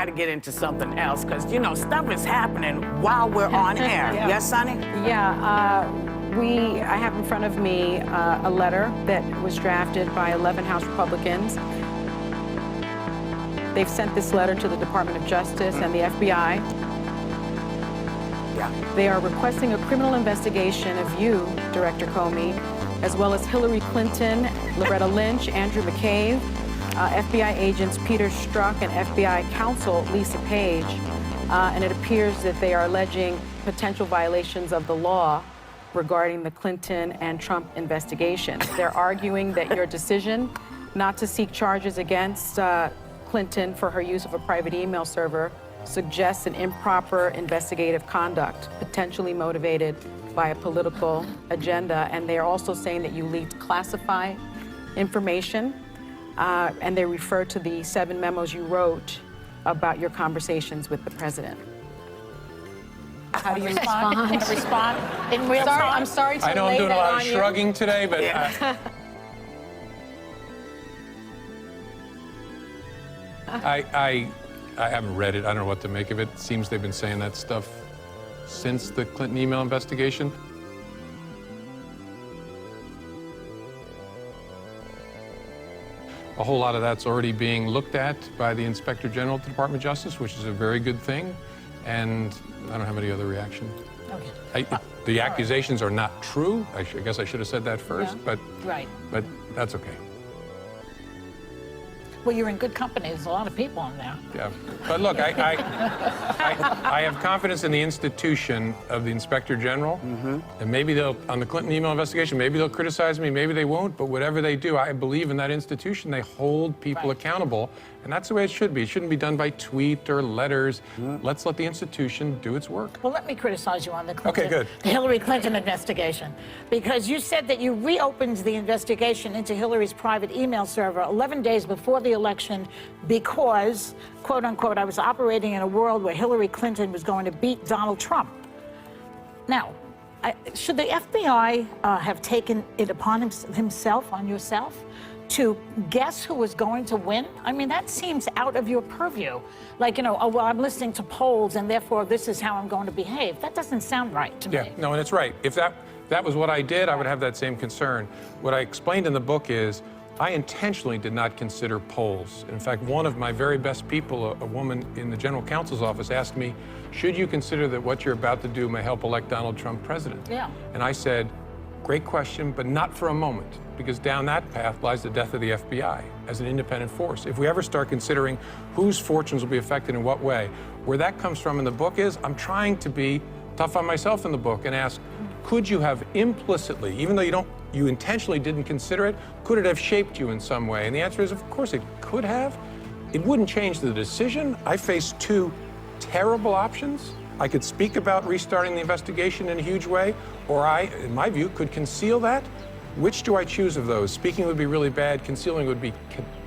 got to get into something else because, you know, stuff is happening while we're on air. Yeah. Yes, Sonny? Yeah. I have in front of me a letter that was drafted by 11 House Republicans. They've sent this letter to the Department of Justice and the FBI. Yeah. They are requesting a criminal investigation of you, Director Comey, as well as Hillary Clinton, Loretta Lynch, Andrew McCabe, FBI agents Peter Strzok, and FBI counsel Lisa Page. And it appears that they are alleging potential violations of the law regarding the Clinton and Trump investigations. They're arguing that your decision not to seek charges against Clinton for her use of a private email server suggests an improper investigative conduct, potentially motivated by a political agenda. And they are also saying that you leaked classified information, and they refer to the 7 memos you wrote about your conversations with the president. How do you respond? Respond in real time? I'm sorry to I know I'm doing a lot of shrugging today, but I haven't read it. I don't know what to make of it. It seems they've been saying that stuff since the Clinton email investigation. A whole lot of that's already being looked at by the Inspector General at the Department of Justice, which is a very good thing. And I don't have any other reaction. Okay. The accusations are not true. I guess I should have said that first, Yeah. but that's okay. Well, you're in good company. There's a lot of people in there. Yeah, but look, I have confidence in the institution of the Inspector General, and maybe they'll, on the Clinton email investigation, maybe they'll criticize me, maybe they won't, but whatever they do, I believe in that institution. They hold people accountable, and that's the way it should be. It shouldn't be done by tweet or letters. Let's let the institution do its work. Well, let me criticize you on the Clinton, Okay, good. the Hillary Clinton investigation, because you said that you reopened the investigation into Hillary's private email server 11 days before the election because, quote unquote, I was operating in a world where Hillary Clinton was going to beat Donald Trump. Now, should the FBI have taken it upon himself, on yourself, to guess who was going to win? I mean, that seems out of your purview. Like, you know, oh, well, I'm listening to polls and therefore this is how I'm going to behave. That doesn't sound right to me. Yeah, no, and it's right. If that was what I did, I would have that same concern. What I explained in the book is I intentionally did not consider polls. In fact, one of my very best people, a woman in the general counsel's office, asked me, should you consider that what you're about to do may help elect Donald Trump president? Yeah. And I said, great question, but not for a moment, because down that path lies the death of the FBI as an independent force. If we ever start considering whose fortunes will be affected in what way, where that comes from in the book is, I'm trying to be tough on myself in the book and ask, could you have implicitly, even though you intentionally didn't consider it, could it have shaped you in some way? And the answer is, of course it could have. It wouldn't change the decision. I faced 2 terrible options. I could speak about restarting the investigation in a huge way, or I, in my view, could conceal that. Which do I choose of those? Speaking would be really bad, concealing would be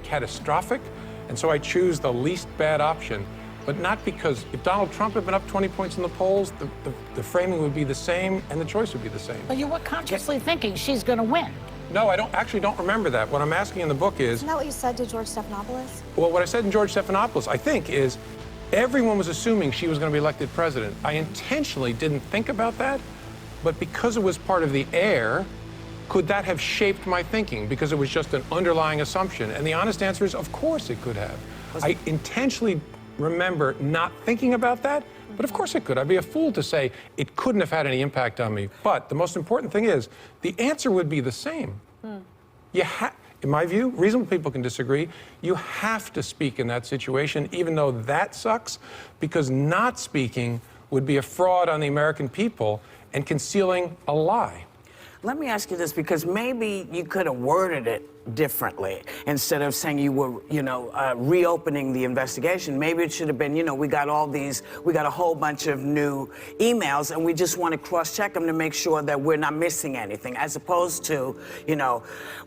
catastrophic, and so I choose the least bad option. But not because if Donald Trump had been up 20 points in the polls, the framing would be the same and the choice would be the same. But you were consciously thinking she's going to win. No, I don't remember that. What I'm asking in the book is... Isn't that what you said to George Stephanopoulos? Well, what I said in George Stephanopoulos, I think, is everyone was assuming she was going to be elected president. I intentionally didn't think about that, but because it was part of the air, could that have shaped my thinking? Because it was just an underlying assumption. And the honest answer is, of course it could have. I intentionally remember not thinking about that, but of course it could. I'd be a fool to say it couldn't have had any impact on me. But the most important thing is, the answer would be the same. In my view, reasonable people can disagree. You have to speak in that situation, even though that sucks, because not speaking would be a fraud on the American people and concealing a lie. Let me ask you this, because maybe you could have worded it differently. Instead of saying you were, reopening the investigation, maybe it should have been, we got a whole bunch of new emails and we just want to cross-check them to make sure that we're not missing anything, as opposed to,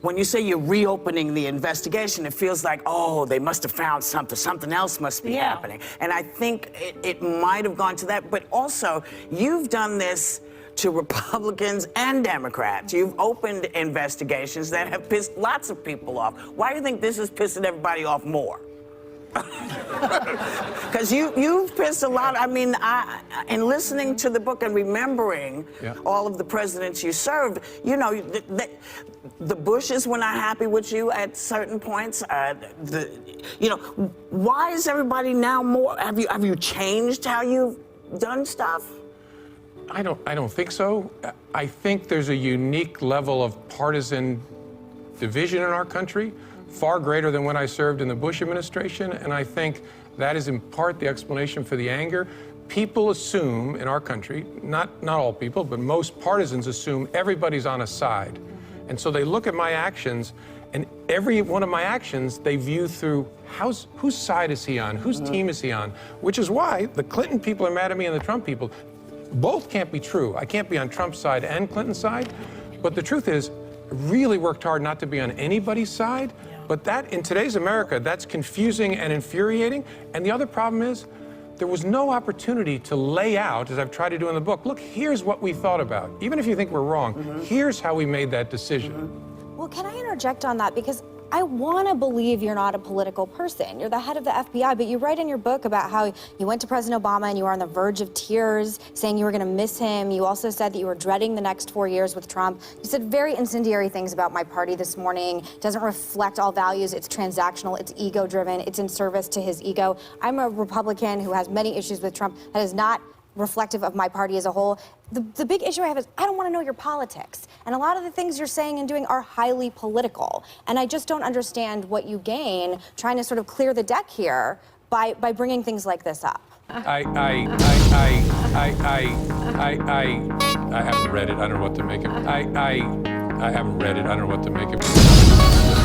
when you say you're reopening the investigation, it feels like, oh, they must have found something else must be happening. And I think it might have gone to that, but also, you've done this to Republicans and Democrats. You've opened investigations that have pissed lots of people off. Why do you think this is pissing everybody off more? Because you've pissed a lot. I mean, in listening to the book and remembering all of the presidents you served, you know, the Bushes were not happy with you at certain points. You know, why is everybody now more? Have you changed how you've done stuff? I don't think so. I think there's a unique level of partisan division in our country, far greater than when I served in the Bush administration, and I think that is in part the explanation for the anger. People assume in our country, not all people, but most partisans assume everybody's on a side. And so they look at my actions, and every one of my actions they view through whose side is he on, whose team is he on, which is why the Clinton people are mad at me and the Trump people. Both can't be true. I can't be on Trump's side and Clinton's side, but the truth is, I really worked hard not to be on anybody's side, but that, in today's America, that's confusing and infuriating. And the other problem is, there was no opportunity to lay out, as I've tried to do in the book, look, here's what we thought about. Even if you think we're wrong, here's how we made that decision. Well, can I interject on that? Because I want to believe you're not a political person. You're the head of the FBI, but you write in your book about how you went to President Obama and you were on the verge of tears, saying you were going to miss him. You also said that you were dreading the next 4 years with Trump. You said very incendiary things about my party this morning. It doesn't reflect all values. It's transactional. It's ego-driven. It's in service to his ego. I'm a Republican who has many issues with Trump. That is not reflective of my party as a whole. The big issue I have is I don't want to know your politics. And a lot of the things you're saying and doing are highly political. And I just don't understand what you gain trying to sort of clear the deck here by bringing things like this up. I haven't read it. I don't know what to make of it. I haven't read it. I don't know what to make of it.